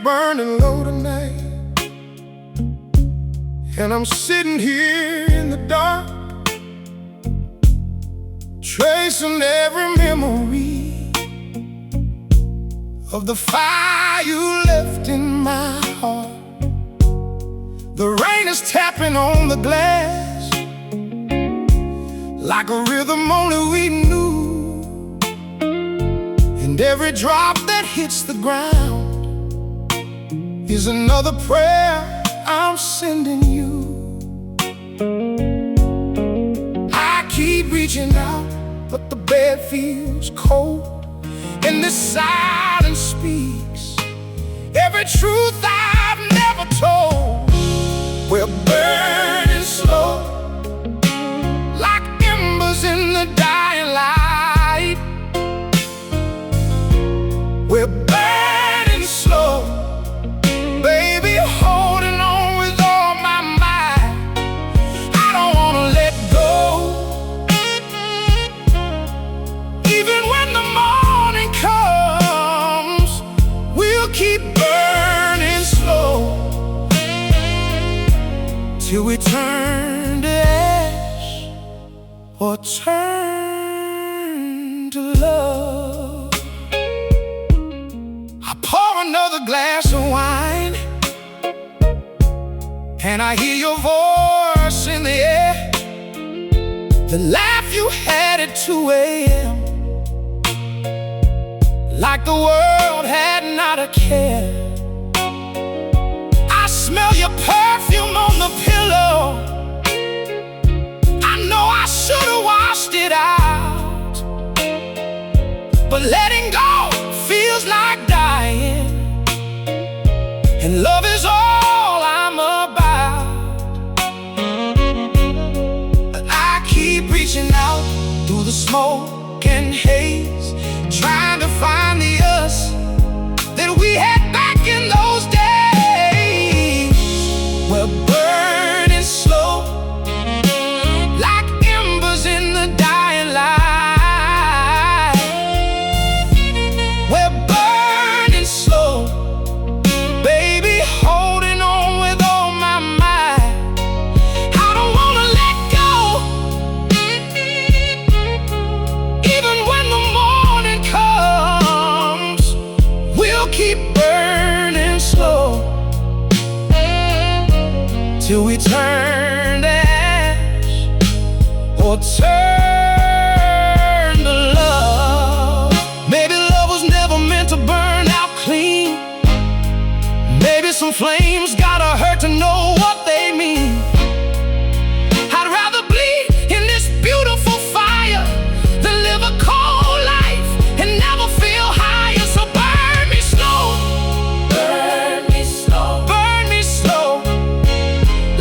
burning low tonight, and I'm sitting here in the dark, tracing every memory of the fire you left in my heart. The rain is tapping on the glass like a rhythm only we knew, and every drop that hits the ground is another prayer I'm sending you. I keep reaching out, but the bed feels cold, and this silence speaks every truth I've never told. We're burning slow, like embers in the dying light. We're burning slow, baby, holding on with all my might. I don't wanna let go. Even when the morning comes, we'll keep burning slow till we turn to ash or turn to love. I pour another glass of wine, and I hear your voice in the air, the laugh you had at 2 a.m., like the world had not a care. I smell your perfume on the pillow. I know I should've washed it out, but letting go feels like dying, and love is all I'm about. I keep reaching out through the smoke and haze, trying to find the us that we had back in those days. We're burning slow, like embers in the dying light. We're burning slow, baby, holding on with all my might. I don't wanna let go. Even when the morning comes, we'll keep burning slow till we turn to ash or turn to love. Maybe love was never meant to burn out clean. Maybe some flames gotta hurt to know what they mean. I'd rather bleed in this beautiful fire than live a cold life and never feel higher. So burn me slow, burn me slow, burn me slow.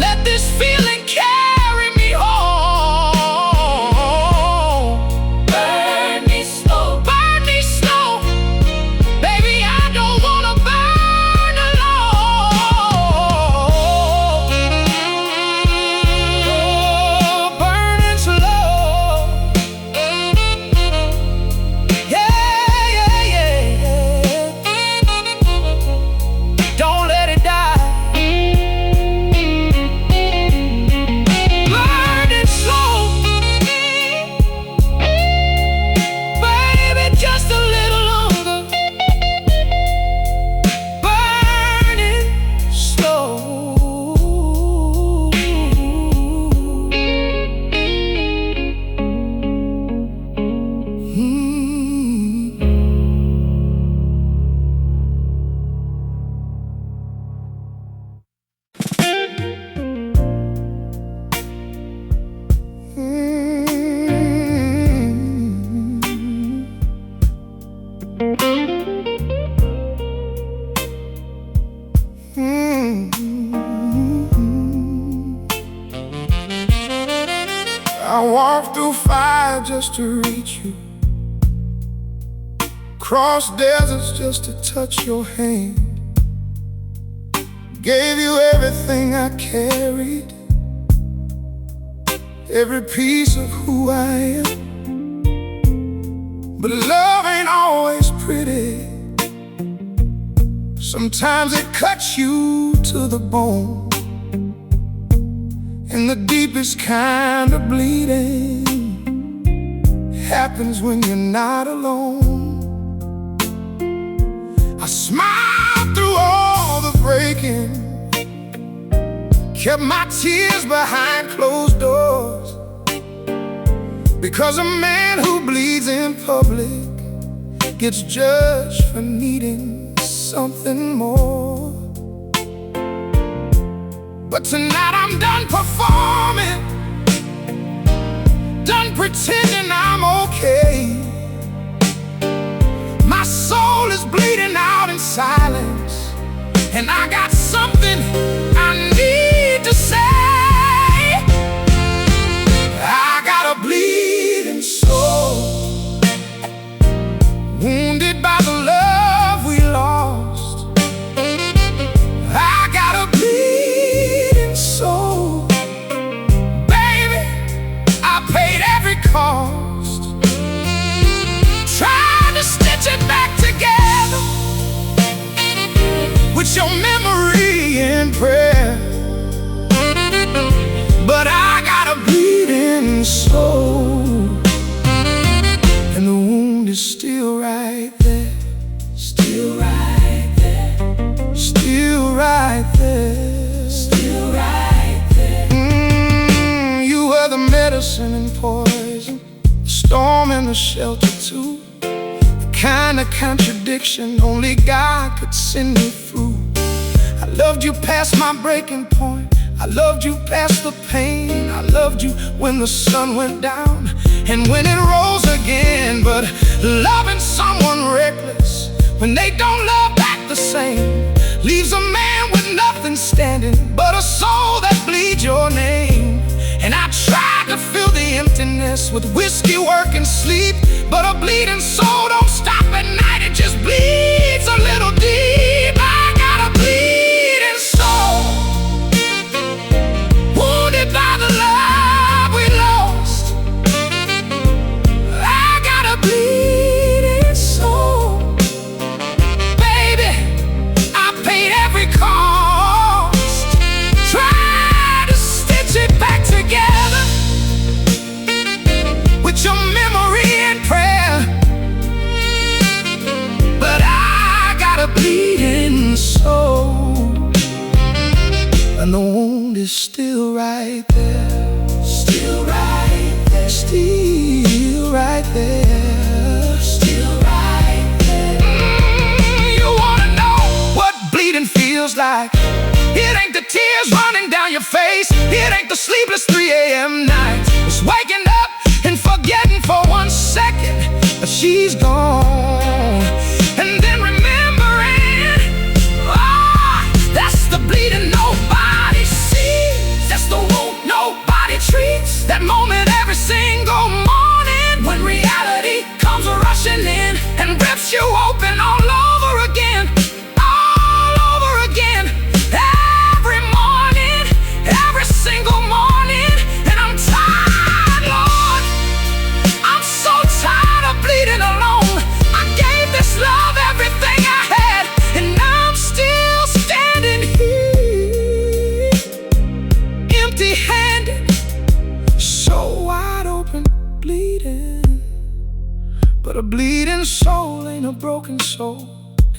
Let this feeling carry me home. Burn me slow, baby, I don't wanna burn alone. Oh, burning slow, yeah, yeah, yeah. Don't let it die. Burning slow, baby, just a little longer. Burning slow. I walked through fire just to reach you, cross deserts just to touch your hand. Gave you everything I carried, every piece of who I am. But love ain't always pretty. Sometimes it cuts you to the bone, and the deepest kind of bleeding happens when you're not alone. I smiled through all the breaking, kept my tears behind closed doors, because a man who bleeds in public gets judged for needing something more. But tonight I'm done performing, done pretending I'm okay. My soul is bleeding out in silence, and I got something I need to say. I got a bleeding soul, wounded by the love we lost. I got a bleeding soul, baby, I paid every cost, trying to stitch it back together with your memory in prayer. But I got a bleeding soul, and the wound is still right there, still right there, still right there, still right there. You were the medicine and poison, the storm and the shelter too, the kind of contradiction only God could send me through. I loved you past my breaking point, I loved you past the pain, I loved you when the sun went down and when it rose again. But loving someone reckless when they don't love back the same leaves a man with nothing standing but a soul that bleeds your name. And I tried to fill the emptiness with whiskey, work, and sleep, but a bleeding soul don't stop at night, it just bleeds a little deep. I got a bleeding soul, wounded by the love we lost. I got a bleeding soul, baby, I paid every cost, tried to stitch it back together with your memory and prayer. But I got a bleeding soul, and the wound is still right there, still right there, still right there, still right there. You wanna know what bleeding feels like? It ain't the tears running down your face, it ain't the sleepless 3 a.m. nights. It's waking up and forgetting for 1 second that she's gone, and then remembering, that's the bleeding nobody sees, that's the wound nobody treats. That moment every single morning when reality comes rushing in and rips you open all over again, all over again. Every morning, every single morning. And I'm tired, Lord, I'm so tired of bleeding alone. I gave this love everything I had, and I'm still standing here, empty-handed, so wide open, bleeding. But a bleeding soul ain't a broken soul,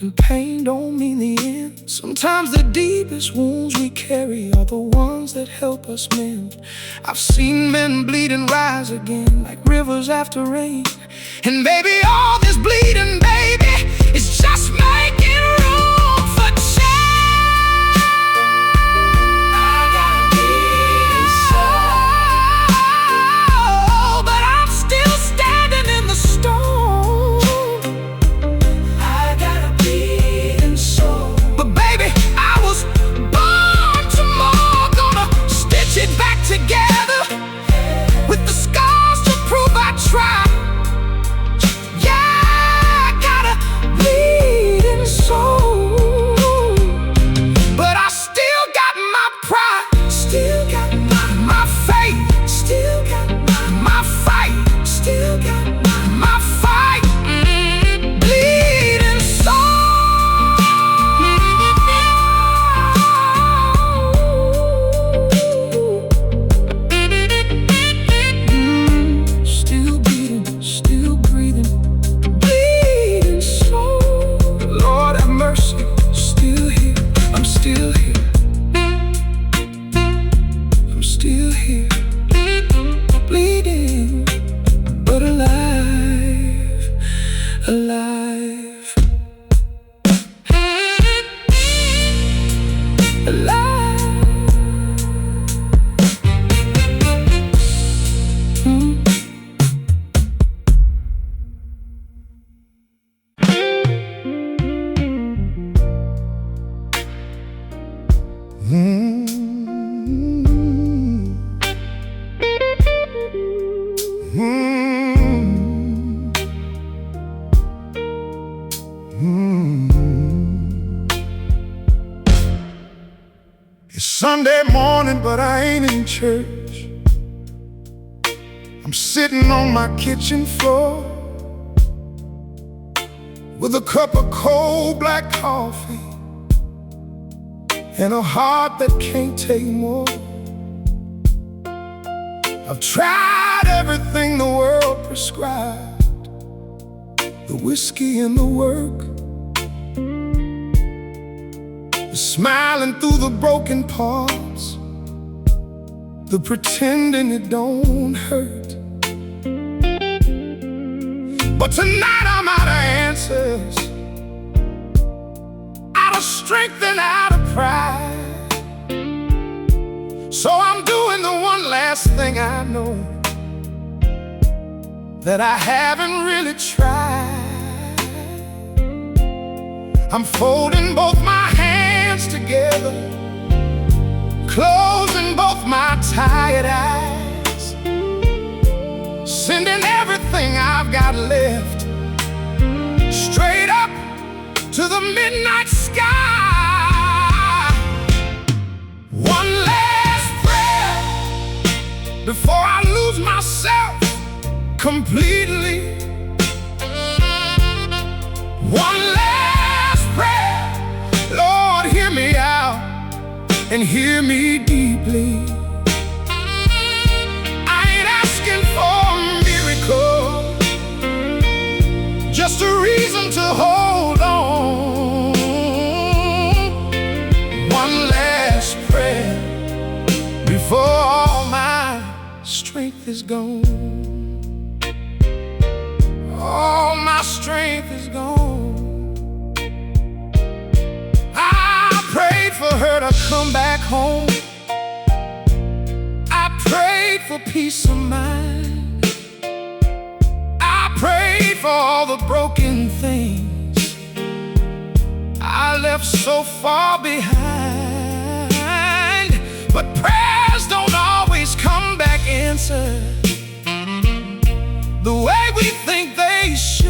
and pain don't mean the end. Sometimes the deepest wounds we carry are the ones that help us mend. I've seen men bleed and rise again like rivers after rain. And baby, all this bleeding, baby, is just making room for change. I got a bleeding soul, but I'm still standing in the storm. I got a bleeding soul, but baby, I was born tomorrow, gonna stitch it back together with the scars to prove I tried. Yeah, I got a bleeding Mm. Mm. It's Sunday morning, but I ain't in church. I'm sitting on my kitchen floor with a cup of cold black coffee and a heart that can't take more. I've tried everything the world prescribed, the whiskey and the work, the smiling through the broken parts, the pretending it don't hurt. But tonight I'm out of answers, out of strength and out of pride. So I'm doing the one last thing I know that I haven't really tried. I'm folding both my hands together, closing both my tired eyes, sending everything I've got left straight up to the midnight sky. One last prayer before I lose myself completely. One last prayer, Lord, hear me out and hear me deeply. I ain't asking for a miracle, just a reason to hold on. One last prayer before all my strength is gone. All my strength is gone. I prayed for her to come back home. I prayed for peace of mind. I prayed for all the broken things I left so far behind. But prayers don't always come back answered the way we think they should.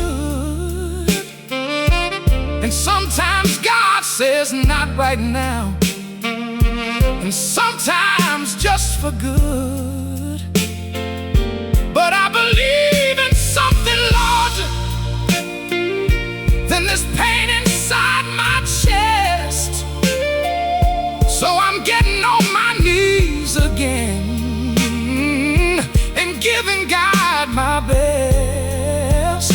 And sometimes God says not right now, and sometimes just for good. But I believe in something larger than this pain inside my chest. So I'm getting on my knees again and giving God my best.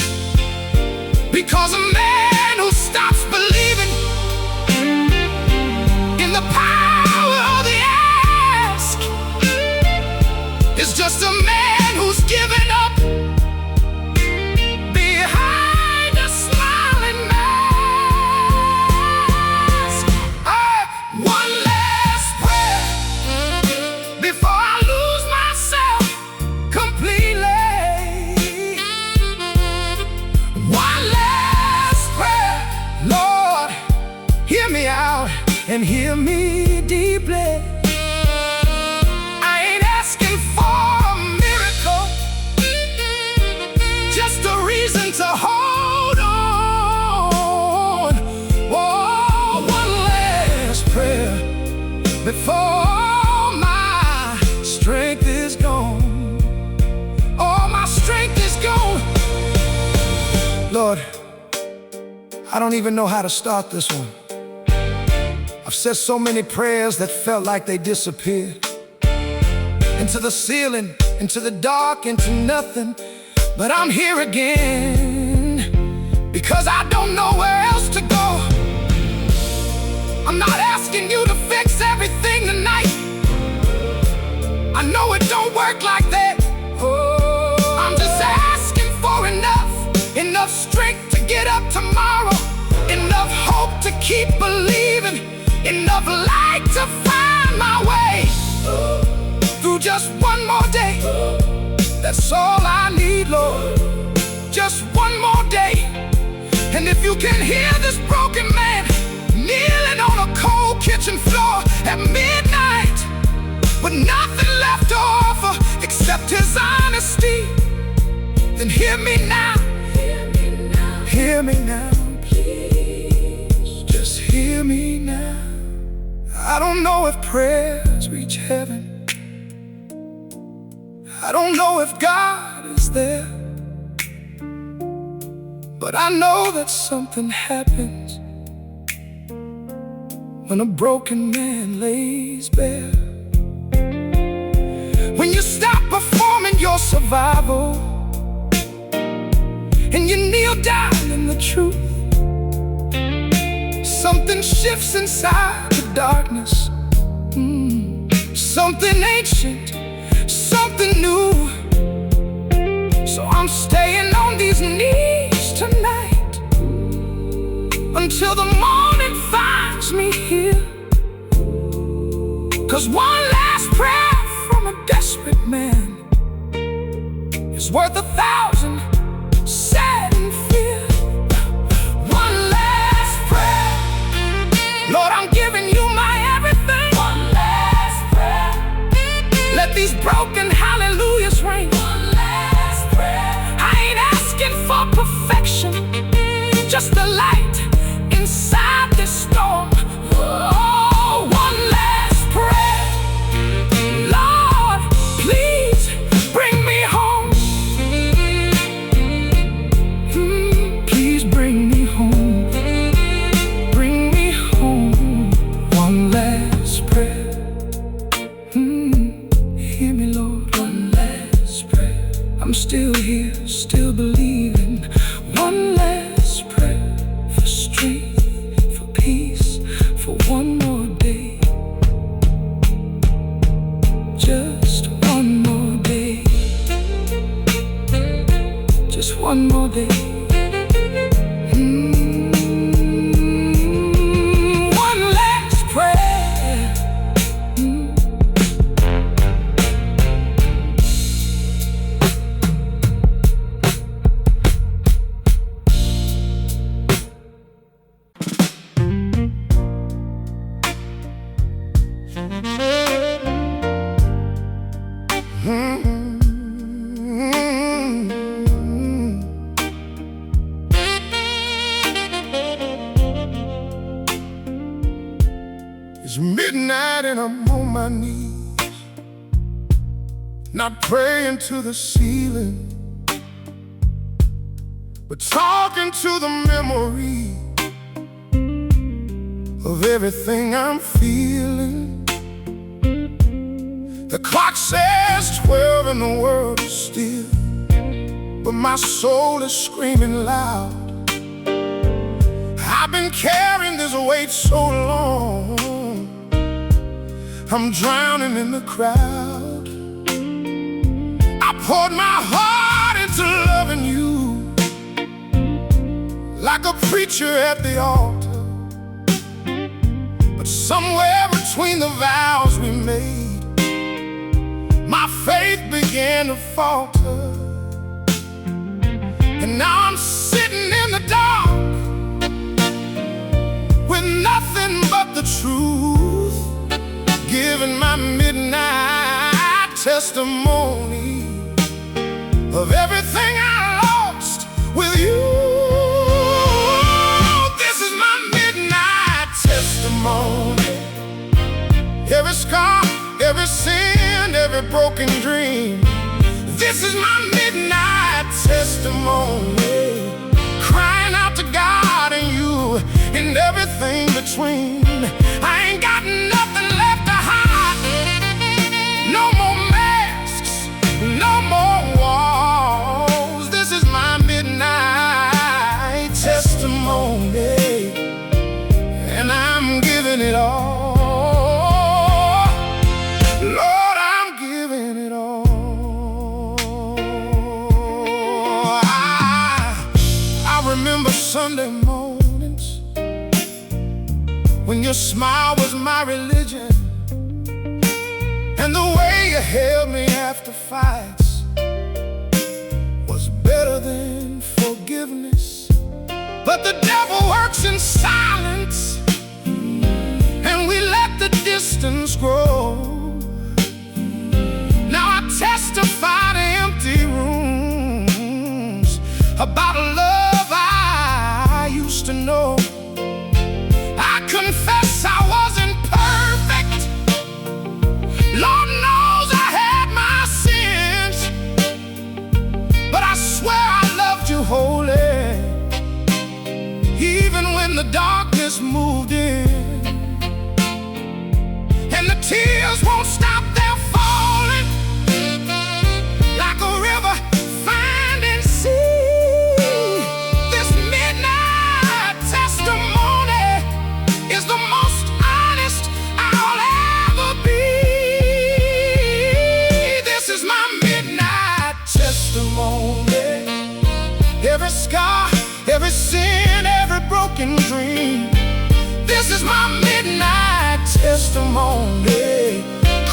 Because a man who stops believing in the power of the ask is just a man who's given up behind a smiling mask. One last prayer before I lose myself completely. One last prayer, Lord, hear me out and hear me deeply. I ain't asking for a miracle, just a reason to hold on. Oh, one last prayer before my strength is gone. Oh, my strength is gone. Lord, I don't even know how to start this one. I've said so many prayers that felt like they disappeared into the ceiling, into the dark, into nothing. But I'm here again because I don't know where else to go. I'm not asking you to fix everything tonight. I know it don't work like that. Oh, I'm just asking for enough strength to get up tomorrow, enough hope to keep believing, enough light to find my way through just one more day. That's all I need, Lord, just one more day. And if you can hear this broken man kneeling on a cold kitchen floor at midnight with nothing left to offer except his honesty, hear me now. Hear me now, please. Just hear me now. I don't know if prayers reach heaven. I don't know if God is there, but I know that something happens when a broken man lays bare. When you stop performing your survival and you kneel down in the truth, something shifts inside the darkness. Something ancient, something new. So I'm staying on these knees tonight until the morning finds me here. 'Cause one last prayer from a desperate man is worth 1,000 said in fear. One last prayer, Lord, I'm giving you my everything. One last prayer, let these broken hallelujahs ring. One last prayer, I ain't asking for perfection, just a light inside this storm. Oh, one last prayer, Lord, please bring me home. Please bring me home. Bring me home. One last prayer. Hear me, Lord. One last prayer. I'm still here, still believing. One last prayer for strength, for peace, for one more day. Just one more day. Just one more day. One last prayer. It's midnight and I'm on my knees, not praying to the ceiling, but talking to the memory of everything I'm feeling. The clock says 12 and the world is still, but my soul is screaming loud. I've been carrying this weight so long, I'm drowning in the crowd. I poured my heart into loving you like a preacher at the altar, but somewhere between the vows we made, my faith began to falter. And now I'm sitting in the dark with nothing but the truth, giving my midnight testimony of everything I lost with you. This is my midnight testimony. Every scar, every sin, every broken dream. This is my midnight testimony, crying out to God and you and everything between. I ain't got nothing left to hide, no more masks, no more walls. This is my midnight testimony, and I'm giving it all. Lord, I'm giving it all. I remember Sunday mornings when your smile was my religion, and the way you held me after fights was better than forgiveness. But the devil works in silence, and we let the distance grow. Now I testify to empty rooms darkness moved in, and the tears won't stop their falling, like a river finding sea. This midnight testimony is the most honest I'll ever be. This is my midnight testimony. Every scar, every sin, every broken dream. This is my midnight testimony,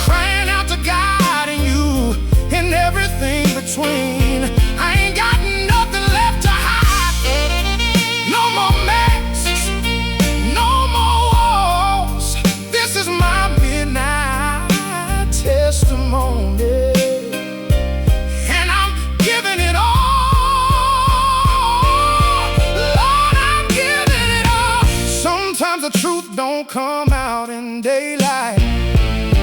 crying out to God and you and everything between. I ain't got nothing left to hide. No more masks, no more walls. This is my midnight testimony, and I'm giving it all. Sometimes the truth don't come out in daylight.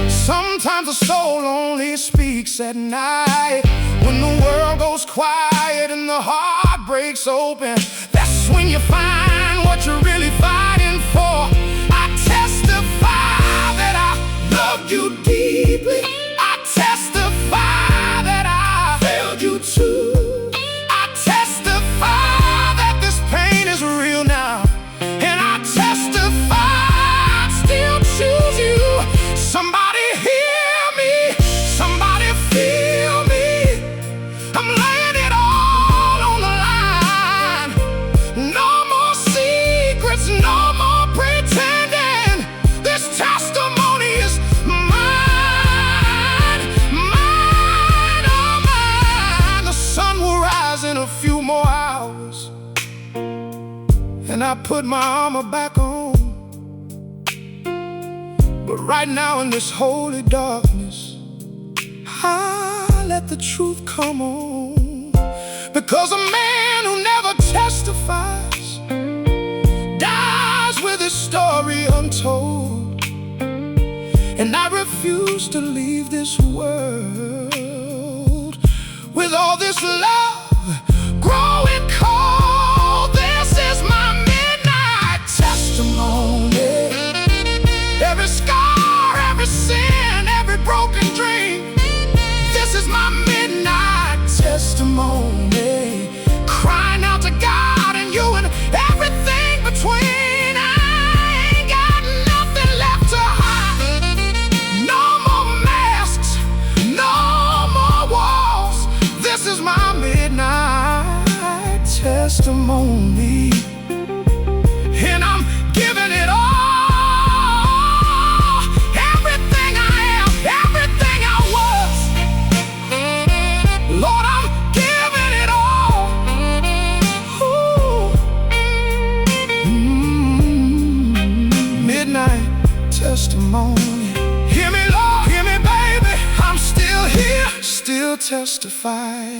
Sometimes the soul only speaks at night. When the world goes quiet and the heart breaks open, that's when you find what you're really fighting for. I testify that I loved you deeply. I testify that I failed you too. I testify that this pain is real now. Somebody hear me, somebody feel me. I'm laying it all on the line. No more secrets, no more pretending. This testimony is mine, mine, oh mine. The sun will rise in a few more hours, and I put my armor back on. But right now in this holy darkness, I let the truth come on. Because a man who never testifies dies with his story untold. And I refuse to leave this world with all this love growing cold. This is my midnight testimony. Every scar, every sin, every broken dream. This is my midnight testimony, crying out to God and you and everything between. I ain't got nothing left to hide. No more masks, no more walls. This is my midnight testimony, and I'm giving it all. Testimony. Hear me, Lord, hear me, baby. I'm still here, still testifying.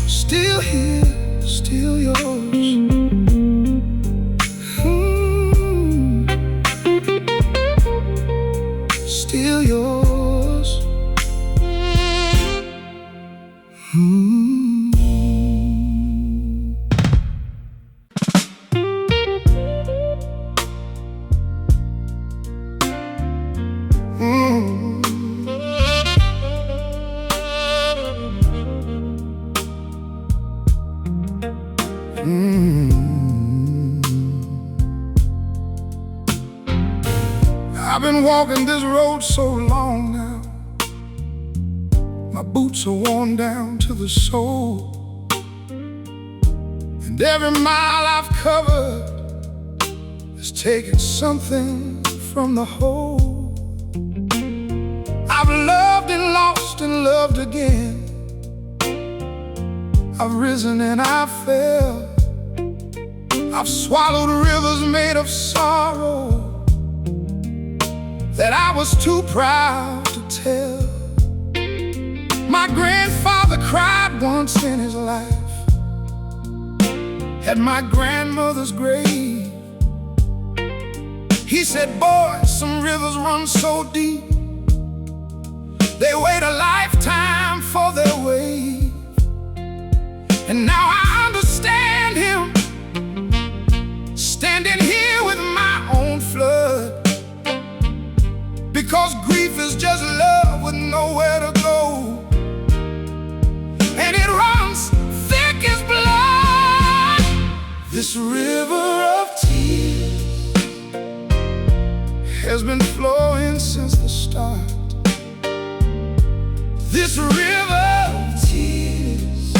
Still here, still yours. Still yours. I've been walking this road so long now. My boots are worn down to the sole, and every mile I've covered has taken something from the whole. I've loved and lost and loved again. I've risen and I've fell. I've swallowed rivers made of sorrow that I was too proud to tell. My grandfather cried once in his life at my grandmother's grave. He said, boy, some rivers run so deep, they wait a lifetime for their wave. And now I understand him. has been flowing since the start. This river of tears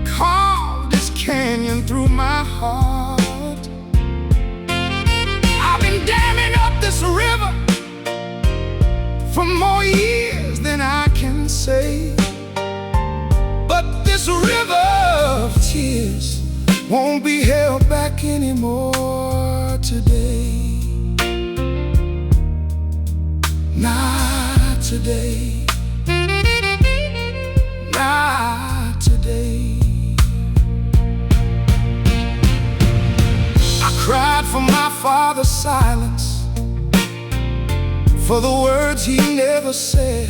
carved this canyon through my heart. I've been damming up this river for more years than I can say. But this river of tears won't be held back anymore today. Not today. Not today. I cried for my father's silence, for the words he never said,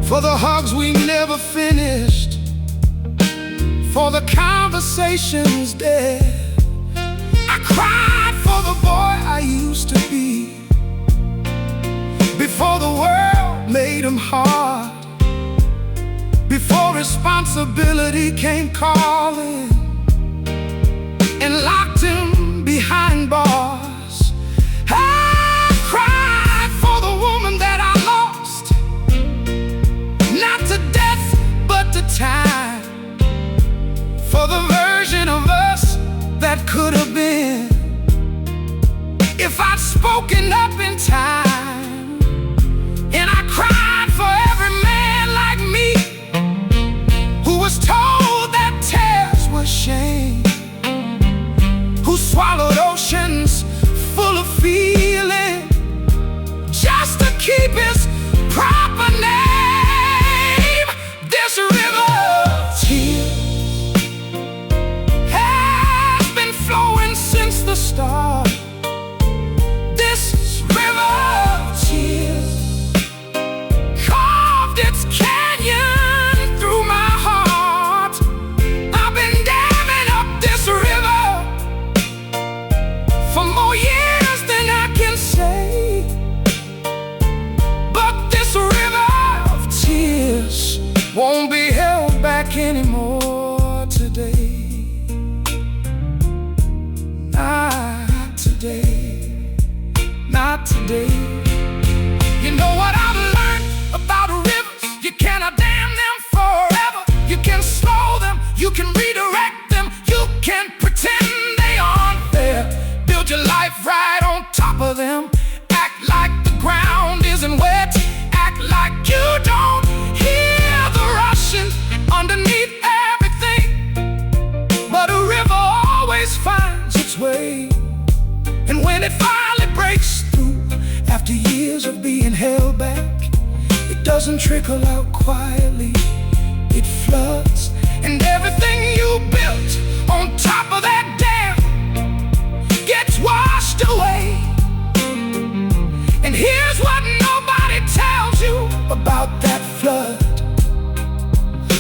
for the hugs we never finished, for the conversations dead. I cried for the boy I used to be, before the world made him hard, before responsibility came calling and locked him behind bars. I cried for the woman that I lost, not to death but to time, for the version of us that could have been, if I'd spoken up in time. And I cried for every man like me who was told that tears were shame, who swallowed oceans full of feeling just to keep his proper name. This river of tears has been flowing since the start. This river of tears carved its canyon through my heart. I've been damming up this river for more years than I can say. But this river of tears won't be held back anymore today. Not today. Not today. You know what I've learned about rivers? You cannot dam them forever. You can slow them, you can redirect them, you can pretend they aren't there. Build your life right on top of them. Act like the ground isn't wet. Act like you don't hear the rushing underneath everything. But a river always finds its way, and when it finally breaks through, after years of being held back, it doesn't trickle out quietly, it floods. And everything you built on top of that dam gets washed away. And here's what nobody tells you about that flood: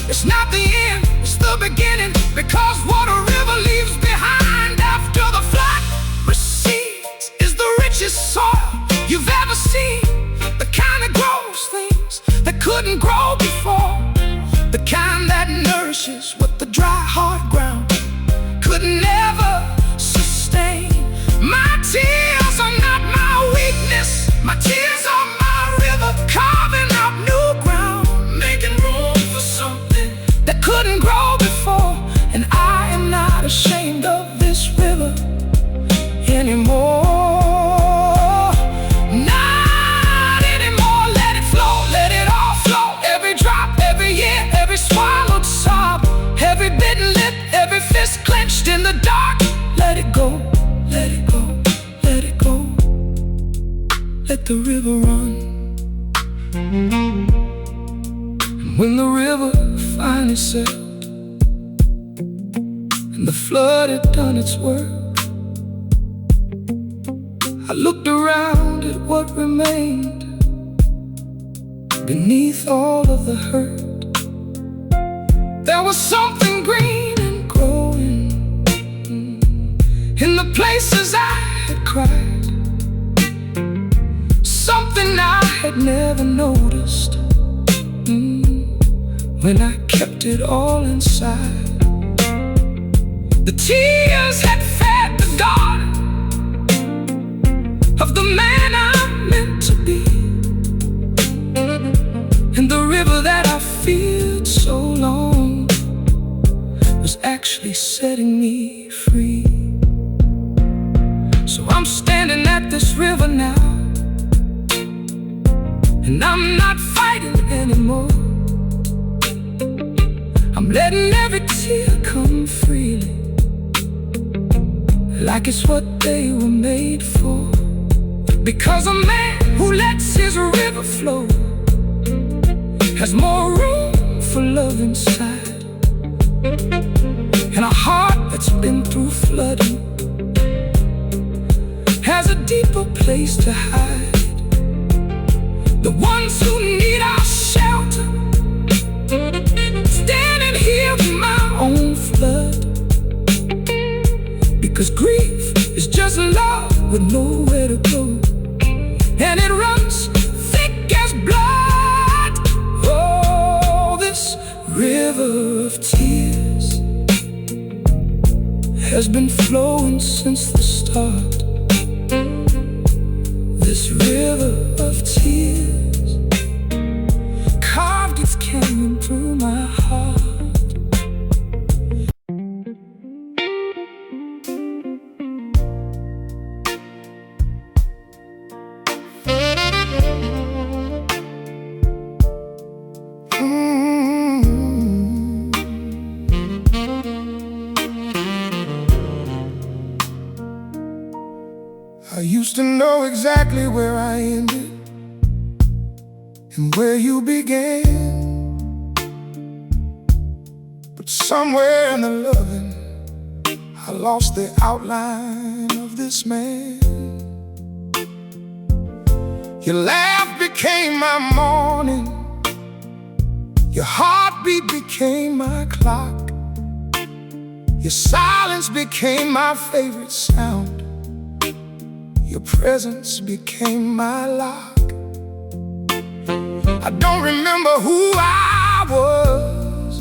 it's not the end, it's the beginning. Because what a river leaves behind after the flood recedes is the richest soil you've ever seen. The kind that grows things that couldn't grow before, the kind that nourishes what the dry, hard ground could never sustain. My tears are not my weakness, my tears are my river, carving out new ground, making room for something that couldn't grow before. And I am not ashamed of this river anymore. Not anymore. Let it flow, let it all flow. Every drop, every year, every swallowed sob, every bitten lip, every fist clenched in the dark. Let it go, let it go, let it go. Let the river run. And when the river finally sailed and the flood had done its work, I looked around at what remained beneath all of the hurt. There was something green and growing in the places I had cried, something I had never noticed when I kept it all inside. The tears had fed the garden, of the man I'm meant to be, and the river that I feared so long was actually setting me free. So I'm standing at this river now, and I'm not fighting anymore. I'm letting every tear come freely, like it's what they were made for. Because a man who lets his river flow has more room for love inside, and a heart that's been through flooding has a deeper place to hide. The ones who need our shelter, standing here with my own flood. Because grief is just love with nowhere to go, and it runs thick as blood. Oh, this river of tears has been flowing since the start. This river of tears carved its canyon through my heart. I used to know exactly where I ended and where you began, but somewhere in the loving I lost the outline of this man. Your laugh became my morning, your heartbeat became my clock, your silence became my favorite sound, your presence became my lock. I don't remember who I was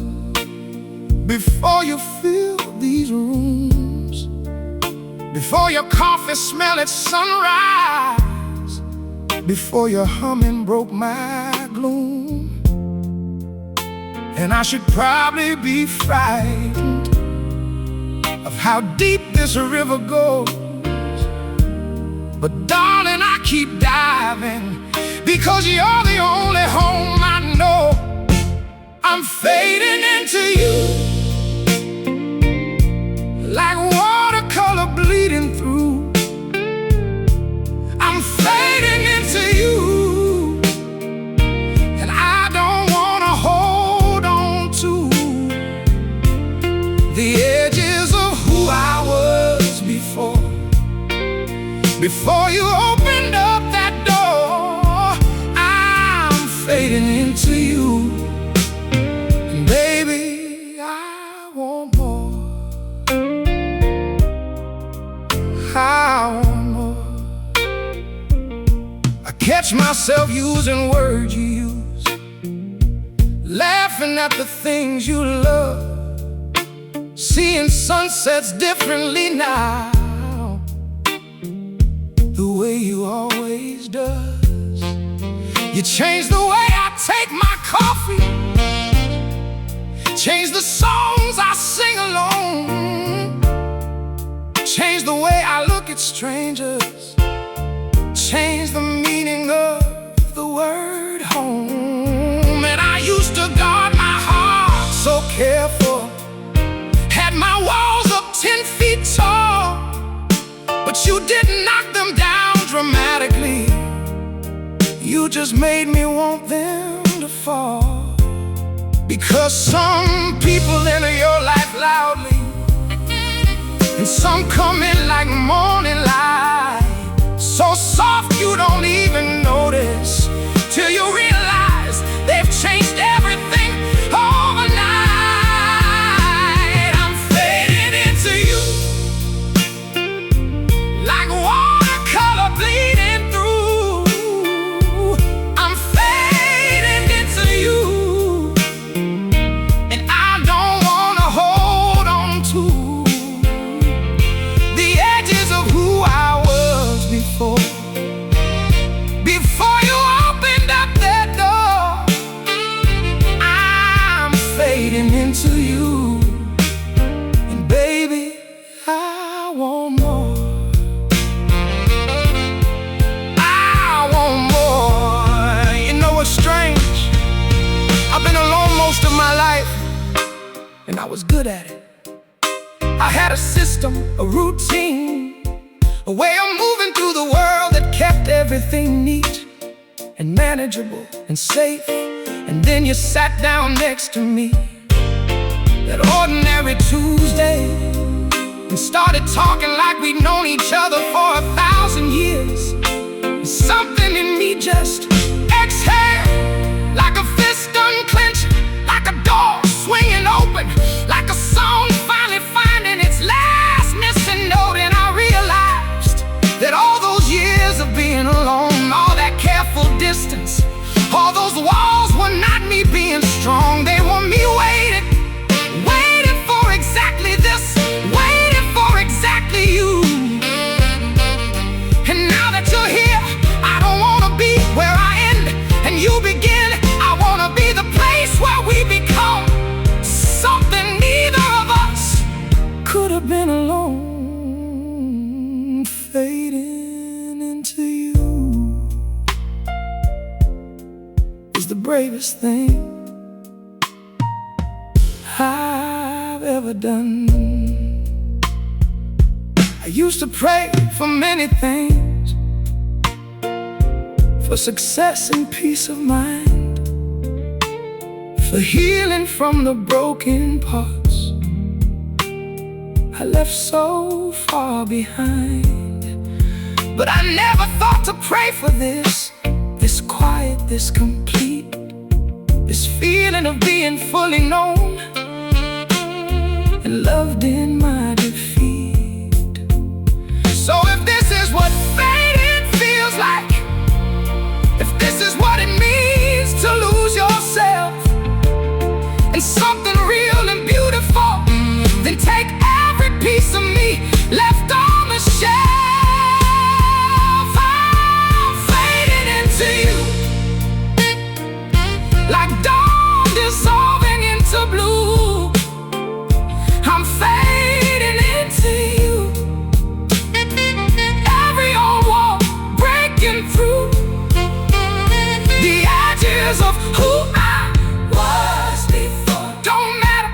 before you filled these rooms, before your coffee smelled at sunrise, before your humming broke my gloom. And I should probably be frightened of how deep this river goes, but darling, I keep diving, because you're the only home I know. I'm fading into you like watercolor bleeding through. I'm fading into you, and I don't wanna hold on to the edges of who I was before you opened up that door. I'm fading into you, and baby, I want more. I want more. I catch myself using words you use, laughing at the things you love, seeing sunsets differently now, the way you always does. You changed the way I take my coffee, changed the songs I sing alone, changed the way I look at strangers, changed the meaning of the word home. And I used to guard my heart so careful, had my walls up 10 feet tall, but you didn't knock them down dramatically. You just made me want them to fall. Because some people enter your life loudly, and some come in like morning light, so soft you don't even notice, till you realize they've changed everything overnight. I'm fading into you like watercolor bleeding through. I'm fading into you, and I don't wanna hold on to the edges of who I was I was good at it. I had a system, a routine, a way of moving through the world that kept everything neat and manageable and safe. And then you sat down next to me that ordinary Tuesday and started talking like we'd known each other for 1,000 years. And something in me just exhaled, like a fist unclenched, like a door swinging open, like a song finally finding its last missing note. And I realized that all those years of being alone, all that careful distance, all those walls were not me being strong. They were me waiting for exactly this, waiting for exactly you. And now that you're here, I don't want to be where I end and you begin. I want to be the place where we become something neither of us could have been alone. Fading into you is the bravest thing I've ever done. I used to pray for many things, for success and peace of mind, for healing from the broken parts I left so far behind. But I never thought to pray for this quiet, this complete, this feeling of being fully known and loved in my defeat. So if this is what fading feels like, if this is what it means to lose yourself in something real and beautiful, then take every piece of me left on the shelf. I'm fading into you, like dawn dissolving into blue. I'm fading into you, every old wall breaking through the edges of who I was before. Don't matter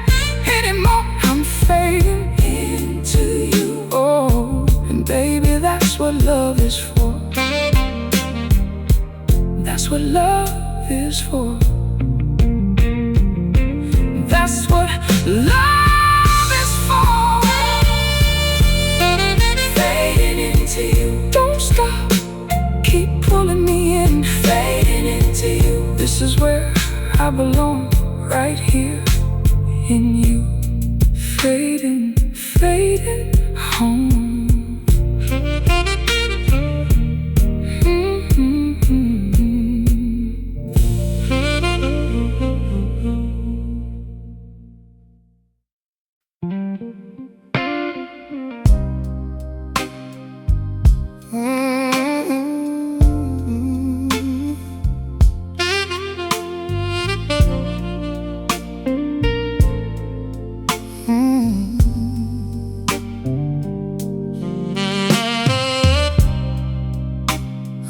anymore, I'm fading into you. Oh, and baby, that's what love is for. That's what love is for. That's what love is for. Fading into you. Don't stop, keep pulling me in. Fading into you. This is where I belong, right here in you. Fading, fading home.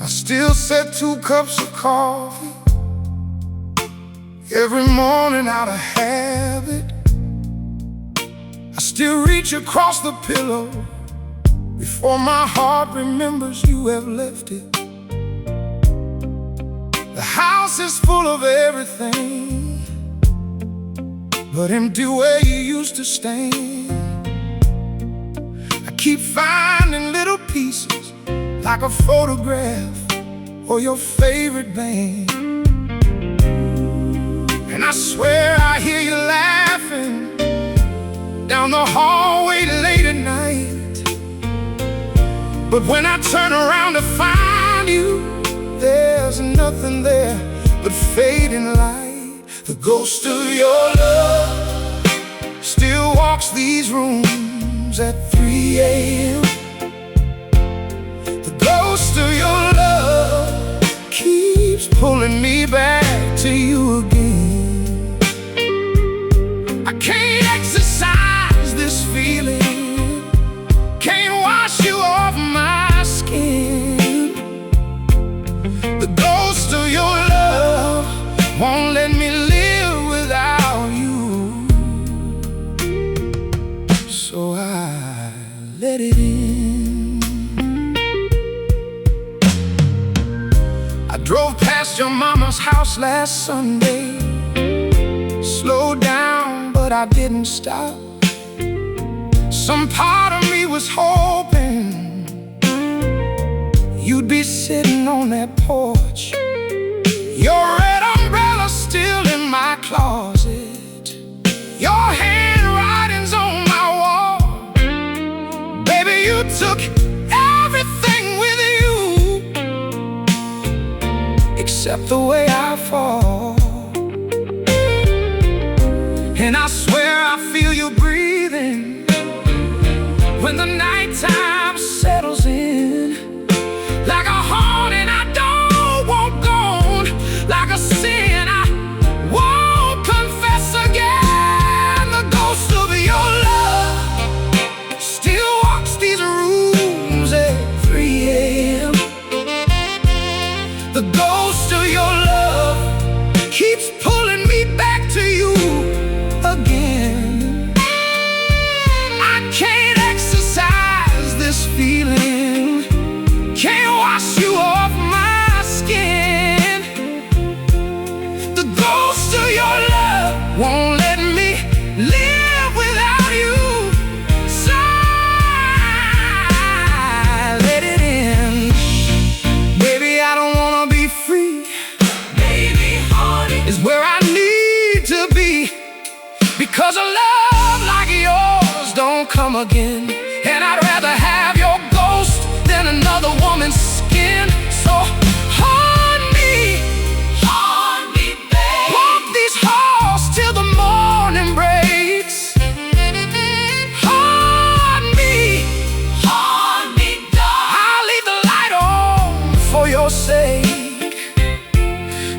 Still set 2 cups of coffee every morning out of habit. I still reach across the pillow before my heart remembers you have left it. The house is full of everything, but empty where you used to stand. I keep finding little pieces, like a photograph or your favorite band, and I swear I hear you laughing down the hallway late at night. But when I turn around to find you, there's nothing there but fading light. The ghost of your love still walks these rooms at 3 a.m. The ghost of your love keeps pulling me back to you again. I can't exercise this feeling, can't wash you off my skin. The ghost of your love won't let me live without you. grandma's house last Sunday. Slowed down, but I didn't stop. Some part of me was hoping you'd be sitting on that porch, your red umbrella still in my closet, your handwriting's on my wall. Baby, you took everything with you except the way I fall. And I swear I feel you breathing when the nighttime settles in, like a haunting I don't want gone, like a sin I won't confess again. The ghost of your love still walks these rooms at 3 a.m. The ghost of your love keeps pulling me back to you again. I can't exercise this feeling, can't wash you off my skin. The ghost of your love won't let me live without you, so I let it in. Baby, I don't wanna be free. Baby, honey is where I need to be, because a love like yours don't come again. And I'd rather have your ghost than another woman's skin. So haunt me, babe. Walk these halls till the morning breaks. Haunt me, darling. I'll leave the light on for your sake,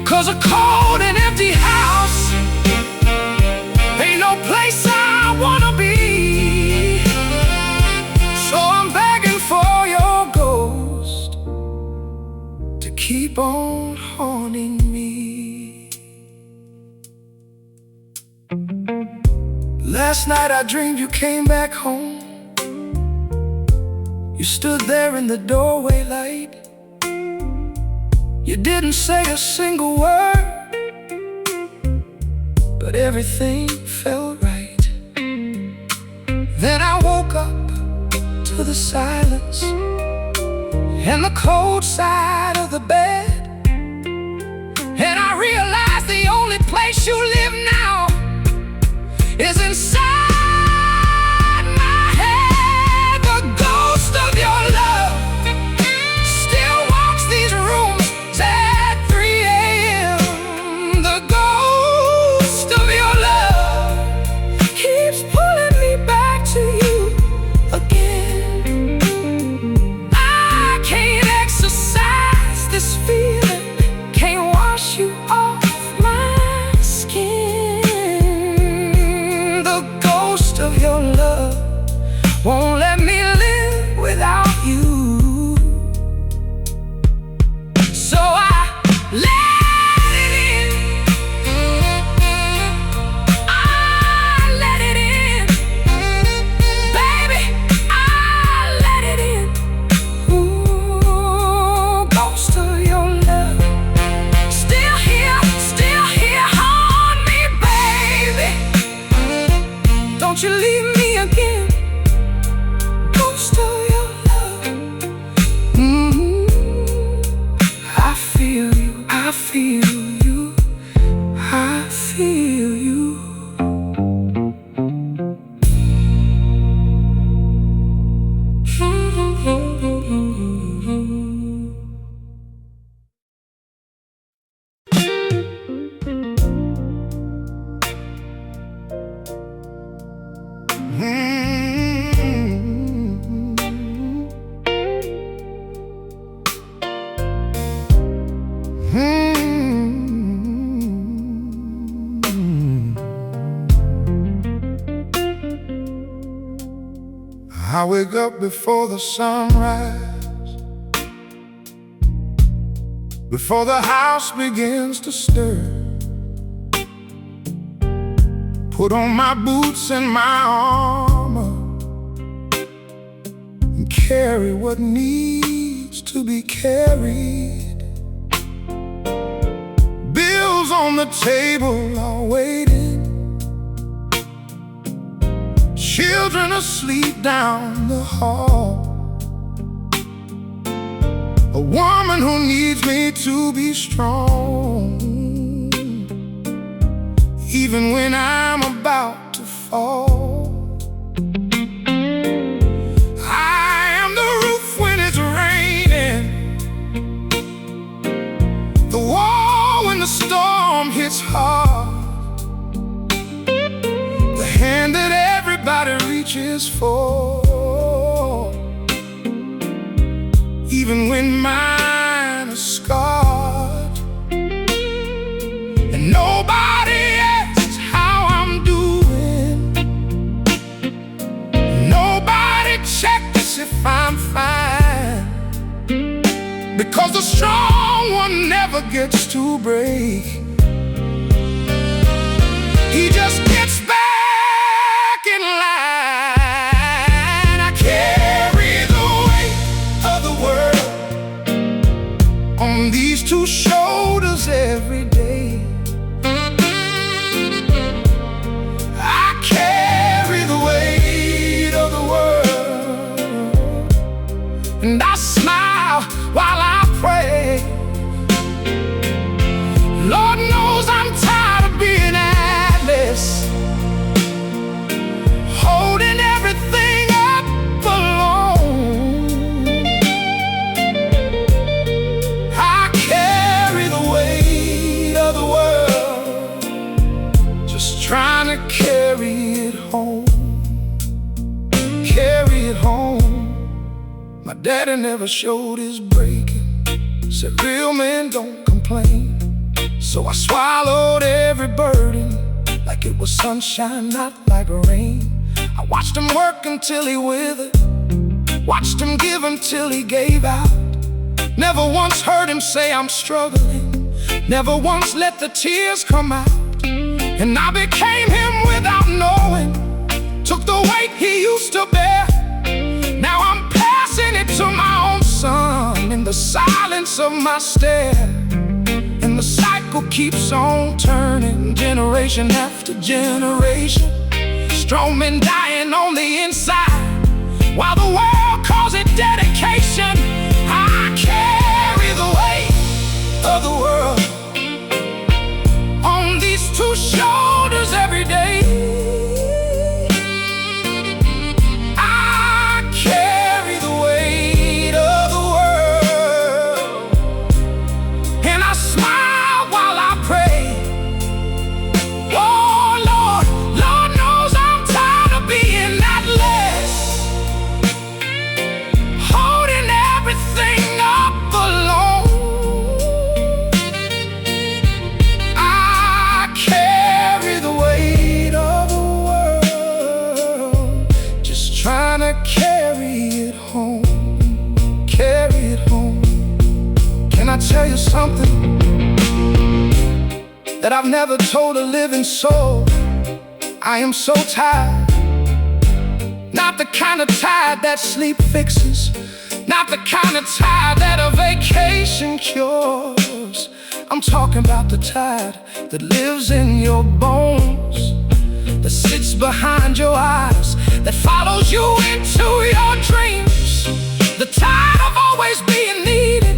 'cause a cold and empty house ain't no place I wanna be. So I'm begging for your ghost to keep on haunting me. Last night I dreamed you came back home. You stood there in the doorway light. You didn't say a single word, but everything felt right. Then I woke up to the silence and the cold side of the bed, and I realized the only place you live now is inside my head. The ghost of your love still walks these rooms at 3 a.m. The ghost of your love keeps pulling me back to you again. I can't exercise this feeling, can't wash you off my skin. The ghost of your love won't let me live without you, so I let it in. I let it in, baby, I let it in. Ooh, ghost of your love, still here, haunt me, baby. Don't you leave me again, ghost of your love. I feel you, I feel you, I feel you. I wake up before the sunrise, before the house begins to stir. Put on my boots and my armor and carry what needs to be carried. on the table are waiting, children asleep down the hall, a woman who needs me to be strong, even when I'm about to fall. I am the roof when it's raining, the wall when the storm hits hard, the hand that everybody reaches for, even when mine is scarred. And nobody asks how I'm doing, nobody checks if I'm fine, because the strong one never gets to break. He just gets back in line. I carry the weight of the world on these two shoulders every day. I carry the weight of the world, and I smile while I pray. Lord knows I'm tired of being Atlas, holding everything up alone. I carry the weight of the world, just trying to carry it home. Carry it home. My daddy never showed his breaking, said real men don't complain. So I swallowed every burden like it was sunshine, not like rain. I watched him work until he withered, watched him give until he gave out. Never once heard him say I'm struggling, never once let the tears come out. And I became him without knowing, took the weight he used to bear. Now I'm passing it to my own son in the silence of my stare. And the cycle keeps on turning, generation after generation. Strong men dying on the inside, while the world calls it dedication. I carry the weight of the world on these two shoulders every day. I carry the weight of the world, and I smile while I pray. Oh Lord, Lord knows I'm tired of being that less, holding everything up alone. I carry the weight of the world, just trying to carry it home. Carry it home. Can I tell you something that I've never told a living soul? I am so tired, not the kind of tired that sleep fixes, not the kind of tired that a vacation cures. I'm talking about the tide that lives in your bones, that sits behind your eyes, that follows you into your dreams. The tide of always being needed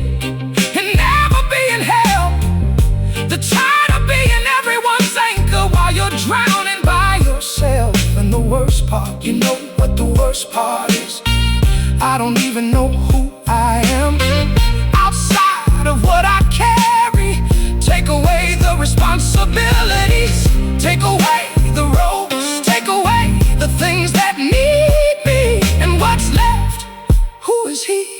and never being held, the tide of being everyone's anchor while you're drowning by yourself. And the worst part, you know what the worst part is? I don't even know who I am outside of what I carry. Take away the responsibilities, take away the ropes, take away the things that need me. And what's left? Who is he?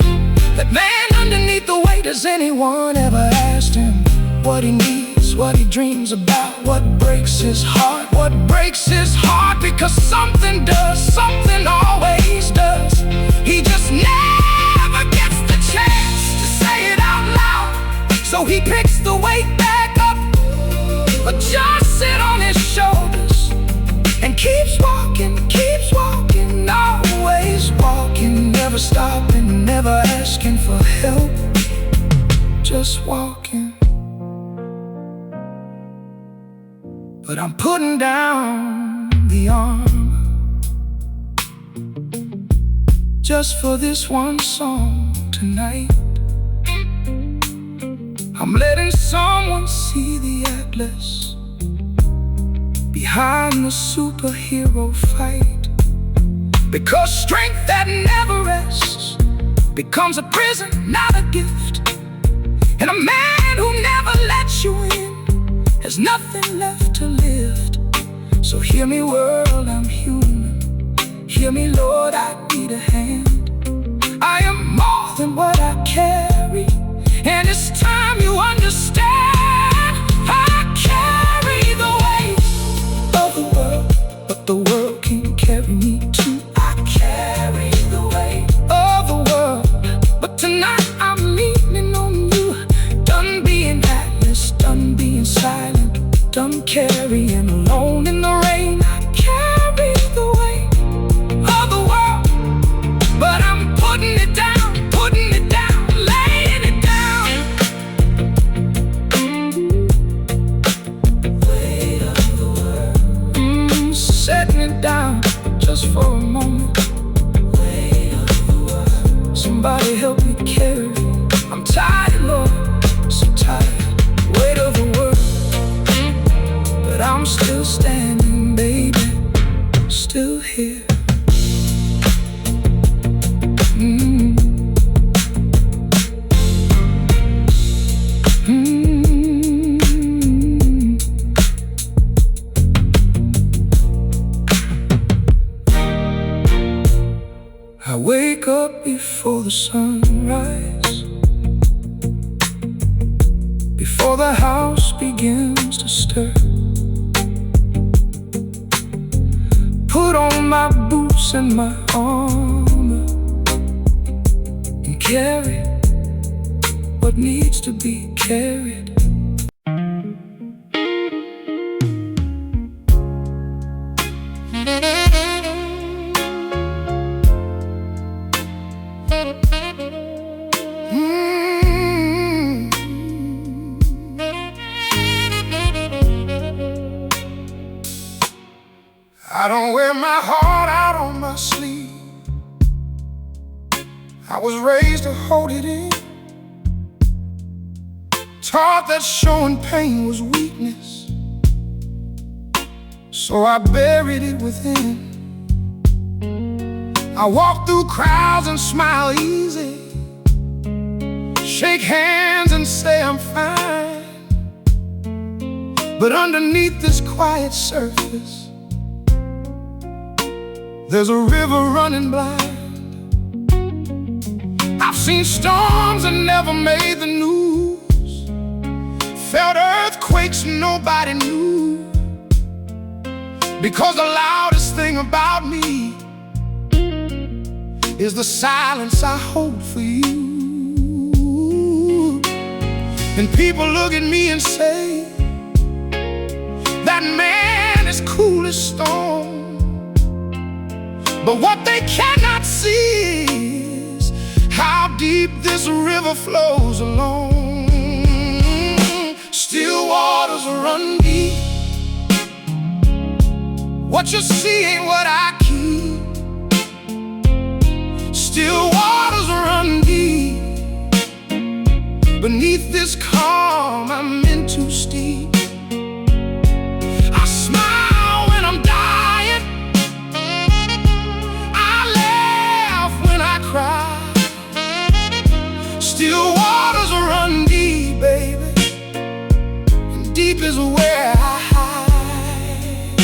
That man underneath the weight. Has anyone ever asked him what he needs, what he dreams about, what breaks his heart? What breaks his heart? Because something does, something always does. He just never gets the chance to say it out loud, so he picks the weight back up, adjusts it on his shoulders, and keeps walking, always walking, never stopping, never asking for help, just walking. but I'm putting down the armor just for this one song tonight. I'm letting someone see the atlas behind the superhero fight, because strength that never rests becomes a prison, not a gift. And a man who never lets you in has nothing left to lift. So hear me, world, I'm human. Hear me, Lord, I need a hand. I am more than what I carry, and it's time you understand. I carry the weight of the world, but the world can't carry me too. I carry the weight of the world, but tonight I'm leaning on you. Done being atlas, done being silent, done carrying alone in the rain. I carry the weight of the world, but I'm putting it down, laying it down. Weight of the world, setting it down just for a moment. Weight of the world, somebody help me carry. I'm tired, Lord, so tired. Weight of the world, but I'm still standing, baby, still here. I wake up before the sunrise, before the house begins to stir. Put on my boots and my armor and carry what needs to be carried. I don't wear my heart out on my sleeve. I was raised to hold it in, taught that showing pain was weakness, so I buried it within. I walk through crowds and smile easy, shake hands and say I'm fine, but underneath this quiet surface there's a river running blind. I've seen storms that never made the news, felt earthquakes nobody knew, because the loudest thing about me is the silence I hold for you. And people look at me and say, that man is cool as stone. But what they cannot see is how deep this river flows alone. Still waters run deep. What you see ain't what I keep. Still waters run deep. Beneath this calm I'm in too steep. I smile when I'm dying, cry. Still waters run deep, baby, and deep is where I hide.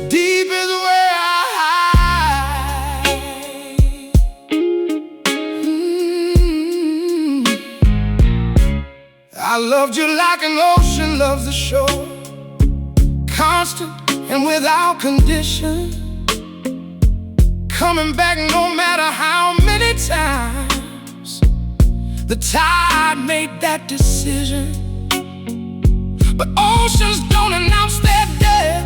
Deep is where I hide. I loved you like an ocean loves the shore, constant and without condition, coming back no matter how many times the tide made that decision. But oceans don't announce their death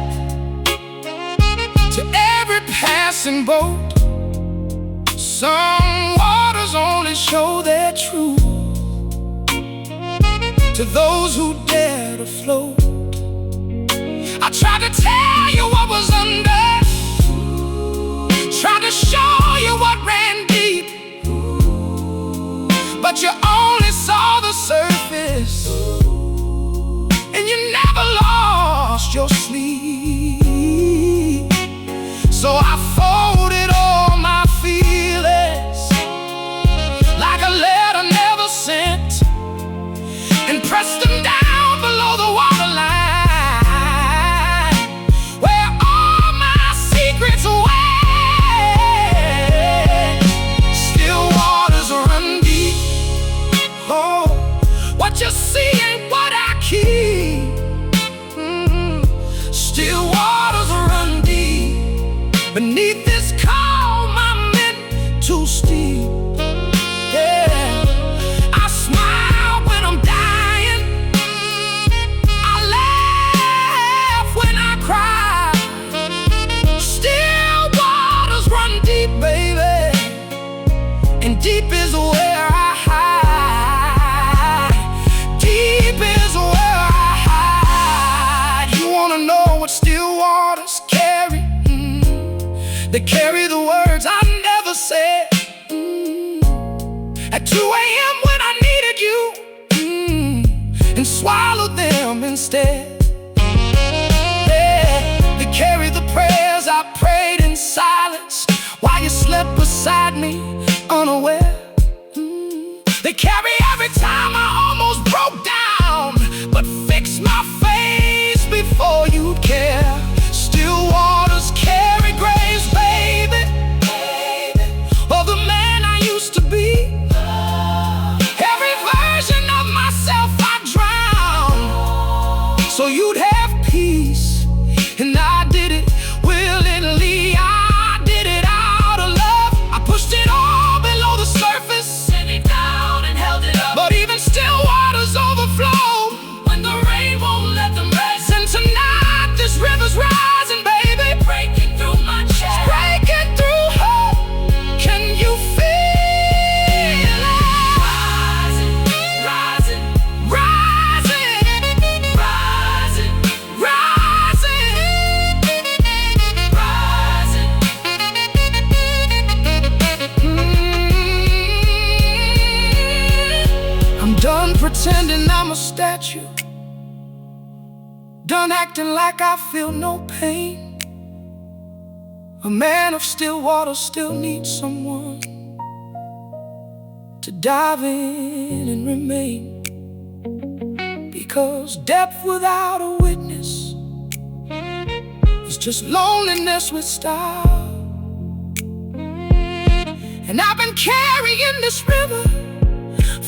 to every passing boat. Some waters only show their truth to those who dare to float. I tried to tell you what was under, tried to show you what ran deep, but you only saw the surface, and you never lost your sleep. So I folded all my feelings like a letter never sent, and pressed them down below the waterline, where all my secrets went. Still waters run deep. Oh, what you see ain't what I keep. Still waters run deep. Beneath this calm I'm meant to steep. Yeah, I smile when I'm dying, I laugh when I cry. Still waters run deep, baby, and deep is where I hide. Deep is where I hide. You wanna know what still waters carry? They carry the words I never said. At 2 a.m. when I needed you, and swallowed them instead. Yeah, they carry the prayers I prayed in silence while you slept beside me unaware. They carry every time I almost broke down, but fixed my face before you'd care. Still waters carry graves, baby, of the man I used to be. Every version of myself I drowned, so you'd have peace. And I did it willingly, I did it out of love. I pushed it all below the surface, sent it down and held it up. But even still waters overflow when the rain won't let them rest. And tonight this river's rising, baby, breaking through my chest, breaking through her. Can you feel it? Rising, rising, rising, rising, rising, rising. I'm done pretending I'm a statue, done acting like I feel no pain. A man of still water still needs someone to dive in and remain, because depth without a witness is just loneliness with style. And I've been carrying this river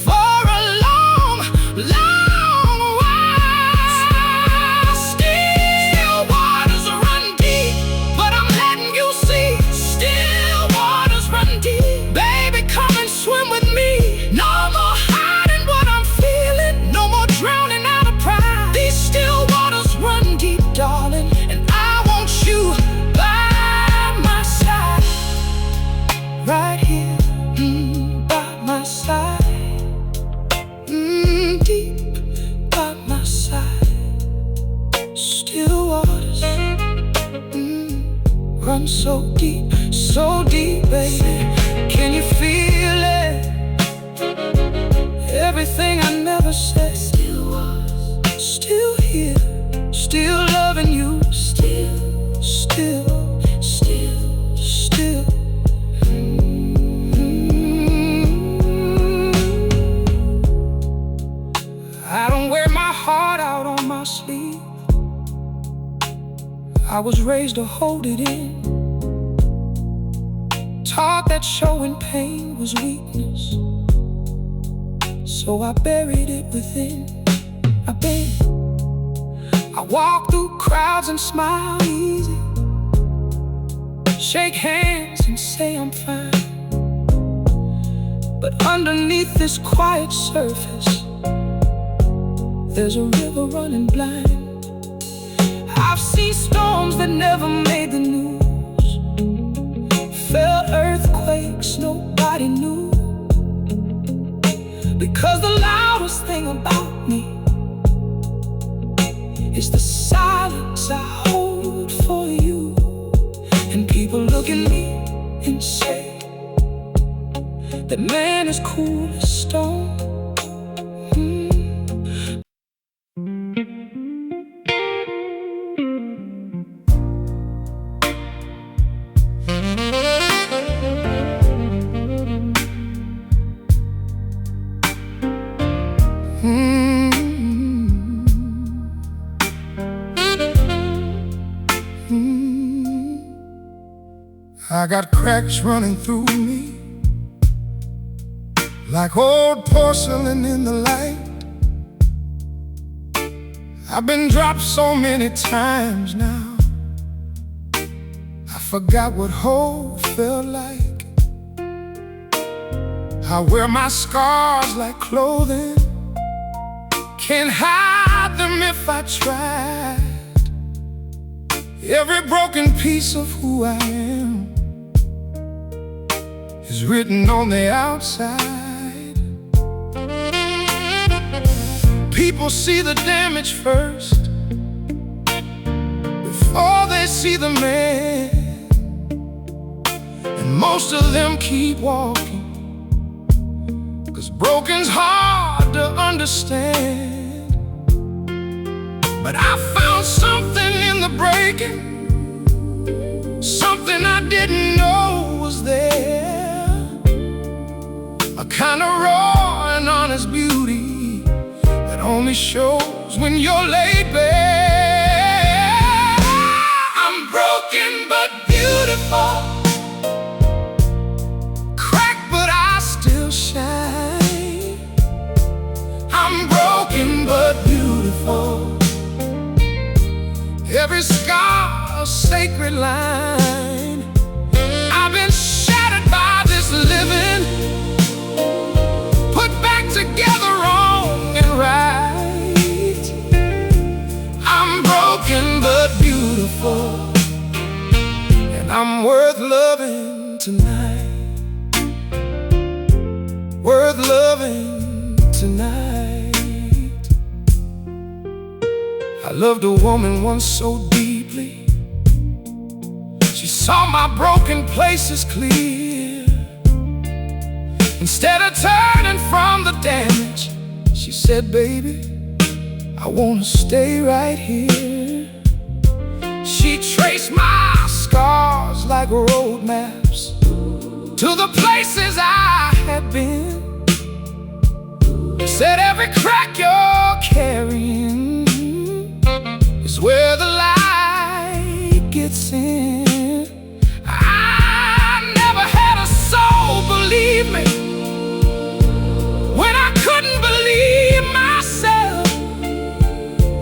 for a long, long while. Still waters run deep, but I'm letting you see. Still waters run deep. Baby, come and swim with me. No more hiding what I'm feeling, no more drowning out of pride. These still waters run deep, darling, and I want you by my side, right here, by my side. Deep by my side. Still waters run so deep, baby. Can you feel it? Everything I never said. Still waters, still here, still loving you. Still. I don't wear my heart out on my sleeve. I was raised to hold it in, taught that showing pain was weakness, so I buried it within. I walk through crowds and smile easy, shake hands and say I'm fine, but underneath this quiet surface, there's a river running blind. I've seen storms that never made the news, felt earthquakes nobody knew, because the loudest thing about me is the silence I hold for you. And people look at me and say that man is cool as stone. I got cracks running through me, like old porcelain in the light. I've been dropped so many times now, I forgot what hope felt like. I wear my scars like clothing, can't hide them if I tried. Every broken piece of who I am is written on the outside. People see the damage first, before they see the man. And most of them keep walking, 'cause broken's hard to understand. But I found something in the breaking, something I didn't know was there. A kind of raw and honest beauty that only shows when you're laid bare. I'm broken but beautiful, cracked but I still shine. I'm broken but beautiful, every scar a sacred line. I've been shattered by this living, put back together wrong and right. I'm broken but beautiful, and I'm worth loving tonight. Worth loving tonight. I loved a woman once so deeply, she saw my broken places clear. Instead of turning from the damage, she said, baby, I wanna stay right here. She traced my scars like road maps to the places I had been. Said every crack you're carrying is where the light gets in. I never had a soul believe me when I couldn't believe myself.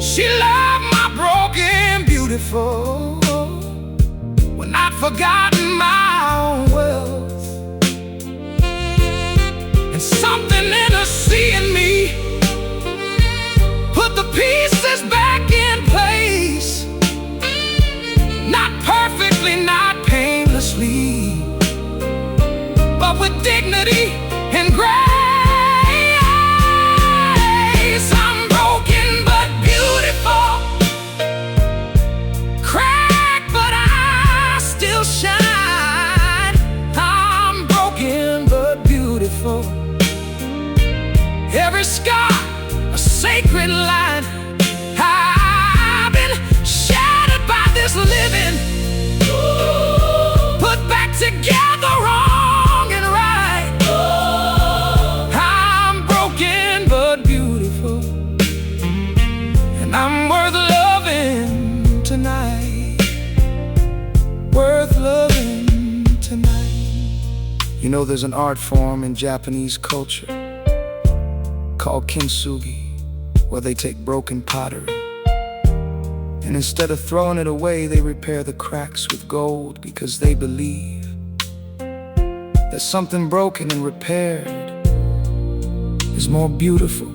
She loved my broken beautiful when I'd forgotten my own wealth. And something in her seeing me put the pieces back in place. Not perfectly, not painlessly, but with dignity and grace. I'm broken but beautiful, cracked but I still shine. I'm broken but beautiful, every scar a sacred line. I've been shattered by this living, put back together wrong and right. I'm broken but beautiful, and I'm worth loving tonight. Worth loving tonight. You know, there's an art form in Japanese culture called kintsugi, where they take broken pottery, and instead of throwing it away, they repair the cracks with gold, because they believe that something broken and repaired is more beautiful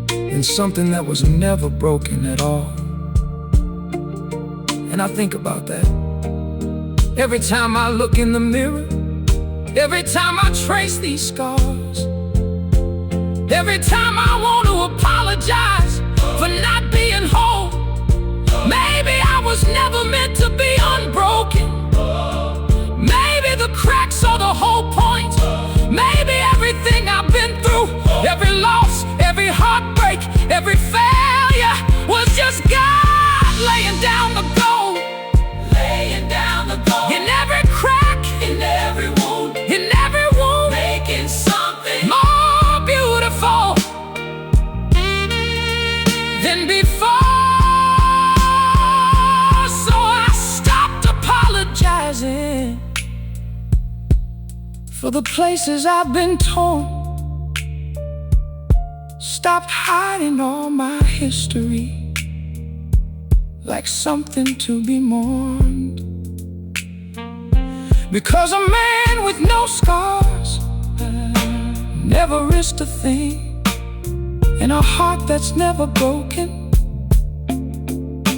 than something that was never broken at all. And I think about that every time I look in the mirror, every time I trace these scars, every time I want to apologize for not being whole. laying down the gold, laying down the gold in every crack, in every wound, in every wound, making something more beautiful than before. So I stopped apologizing for the places I've been torn, stopped hiding all my history like something to be mourned. Because a man with no scars never risked a thing, and a heart that's never broken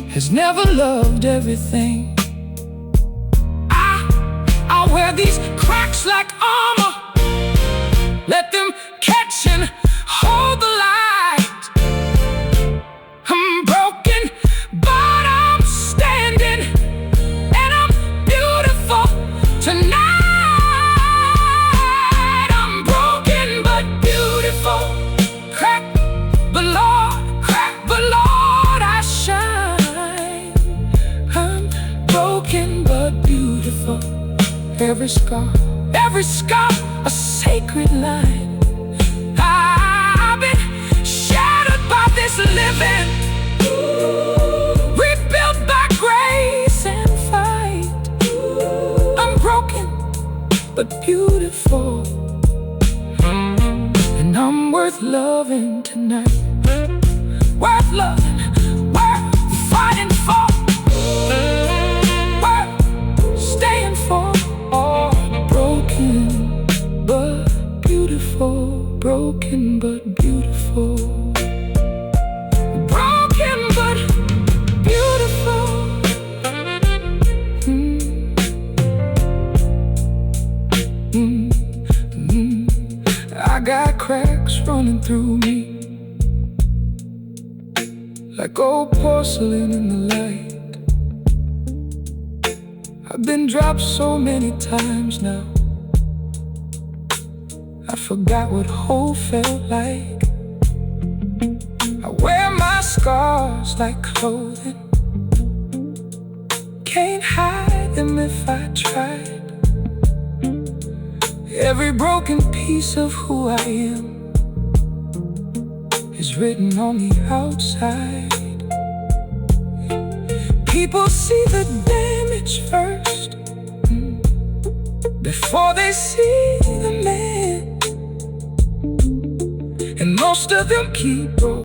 has never loved everything. I'll wear these cracks like armor, let them catch and hold the light. I'm broken, but I'm standing, and I'm beautiful tonight. I'm broken but beautiful, cracked but Lord, I shine. I'm broken but beautiful. Every scar, a sacred line. I've been shattered by this living, rebuilt by grace and fight. I'm broken but beautiful, and I'm worth loving tonight. Worth loving, worth fighting for, worth staying for. Broken but beautiful, broken but beautiful, broken but beautiful. I got cracks running through me like old porcelain in the light. I've been dropped so many times now, I forgot what whole felt like. I wear my scars like clothing, can't hide them if I tried. Every broken piece of who I am is written on the outside. People see the damage first, before they see the man, and most of them keep broken.